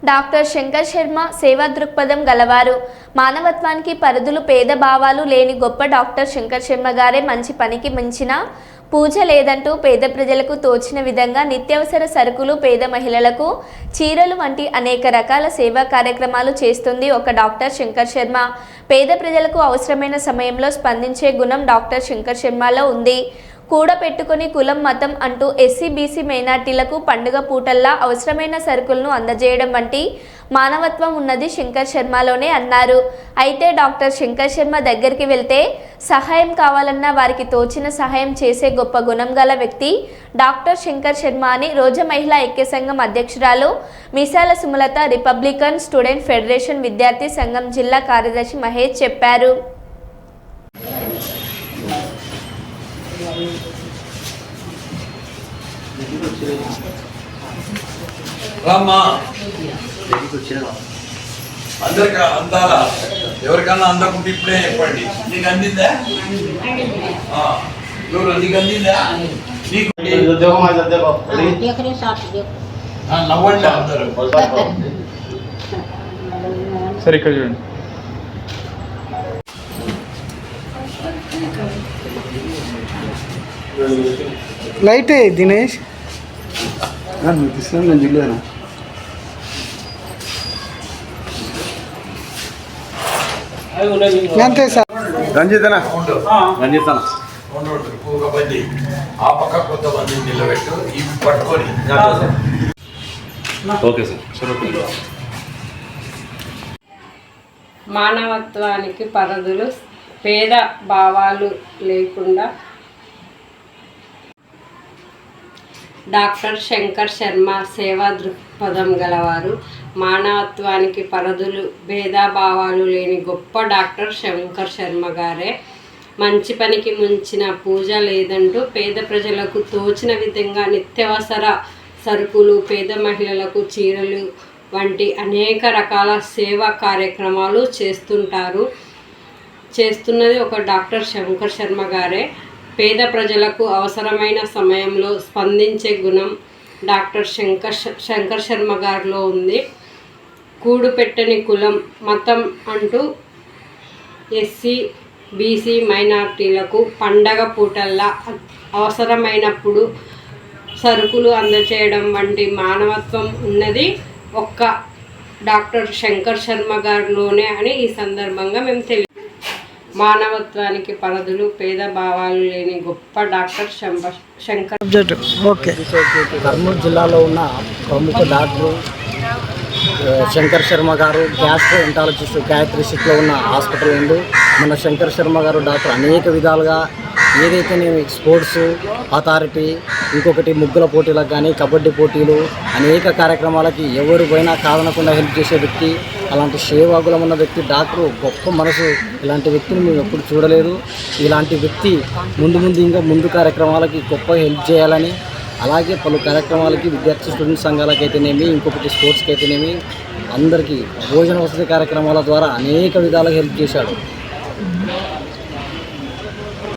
Doctor Shankar Sharma సేవా దృక్పథం గలవారు. మానవత్వానికి పరిధులు పేద భావాలు లేని గొప్ప డాక్టర్ శంకర్ శర్మ గారే మంచి పనికి మించిన పూజ లేదంటూ పేద ప్రజలకు తోచిన విధంగా నిత్యావసర సరుకులు, పేద మహిళలకు చీరలు వంటి అనేక రకాల సేవా కార్యక్రమాలు చేస్తుంది ఒక డాక్టర్ శంకర్ శర్మ. పేద ప్రజలకు అవసరమైన సమయంలో స్పందించే గుణం డాక్టర్ శంకర్ శర్మలో ఉంది. కూడపెట్టుకుని కులం మతం అంటూ ఎస్సీ బీసీ మైనార్టీలకు పండుగ పూటల్లా అవసరమైన సరుకులను అందజేయడం వంటి మానవత్వం ఉన్నది శంకర్ శర్మలోనే అన్నారు. అయితే డాక్టర్ శంకర్ శర్మ దగ్గరికి వెళ్తే సహాయం కావాలన్నా వారికి తోచిన సహాయం చేసే గొప్ప గుణం గల వ్యక్తి డాక్టర్ శంకర్ శర్మ అని రోజా మహిళా ఐక్య సంఘం అధ్యక్షురాలు మిసాల సుమలత, రిపబ్లికన్ స్టూడెంట్ ఫెడరేషన్ విద్యార్థి సంఘం జిల్లా కార్యదర్శి మహేష్ చెప్పారు. అందరికి అందాలా? ఎవరికన్నా అందకుంటే ఇప్పుడే చెప్పండి. నీకు అందిందా? నీకు అందిందా? నవ్వండి అందరూ. సరే ఇక్కడ చూడండి. లైట్ దినేష్ నేను చూడలేనా? అంతే సార్. రంజితనా బండి ఆ పక్క కొంతమంది నిలబెట్టు, ఇవి పట్టుకొని. Okay sir. మానవత్వానికి పరిధులు పేద భావాలు లేకుండా డాక్టర్ శంకర్ శర్మ సేవా దృక్పథం గలవారు. మానవత్వానికి పరిధులు భేదభావాలు లేని గొప్ప డాక్టర్ శంకర్ శర్మ గారే మంచి పనికి ముంచిన పూజ లేదంటూ పేద ప్రజలకు తోచిన విధంగా నిత్యావసర సరుకులు, పేద మహిళలకు చీరలు వంటి అనేక రకాల సేవా కార్యక్రమాలు చేస్తున్నది ఒక డాక్టర్ శంకర్ శర్మ గారే. పేద ప్రజలకు అవసరమైన సమయంలో స్పందించే గుణం డాక్టర్ శంకర్ శర్మ గారిలో ఉంది. కూడు పెట్టని కులం మతం అంటూ ఎస్సీ బీసీ మైనార్టీలకు పండగ పూటల్లా అవసరమైనప్పుడు సరుకులు అందజేయడం వంటి మానవత్వం ఉన్నది ఒక్క డాక్టర్ శంకర్ శర్మ గారిలోనే అని ఈ సందర్భంగా మేము మానవత్వానికి పరిధులు పేద భావాలు లేని గొప్ప డాక్టర్ శంకర్. ఓకే. కర్నూలు జిల్లాలో ఉన్న ప్రముఖ డాక్టర్ శంకర్ శర్మ గారు గ్యాస్ట్రో ఎంటాలజిస్ట్ గాయత్రి సిటీలో ఉన్న హాస్పిటల్ ఉంది. మన శంకర్ శర్మ గారు డాక్టర్ అనేక విధాలుగా ఏదైతే నేను స్పోర్ట్స్ అథారిటీ, ఇంకొకటి ముగ్గుల పోటీలకు కానీ కబడ్డీ పోటీలు అనేక కార్యక్రమాలకి ఎవరు పోయినా కాదనకుండా హెల్ప్ చేసే వ్యక్తి. అలాంటి సేవాగులం ఉన్న వ్యక్తి డాక్టర్, గొప్ప మనసు. ఇలాంటి వ్యక్తిని మేము ఎప్పుడు చూడలేదు. ఇలాంటి వ్యక్తి ముందు కార్యక్రమాలకి గొప్ప హెల్ప్ చేయాలని, అలాగే పలు కార్యక్రమాలకి విద్యార్థి స్టూడెంట్ సంఘాలకైతేనేమి, ఇంకొకటి స్పోర్ట్స్కి అయితేనేమి అందరికీ భోజన వసతి కార్యక్రమాల ద్వారా అనేక విధాలుగా హెల్ప్ చేశాడు.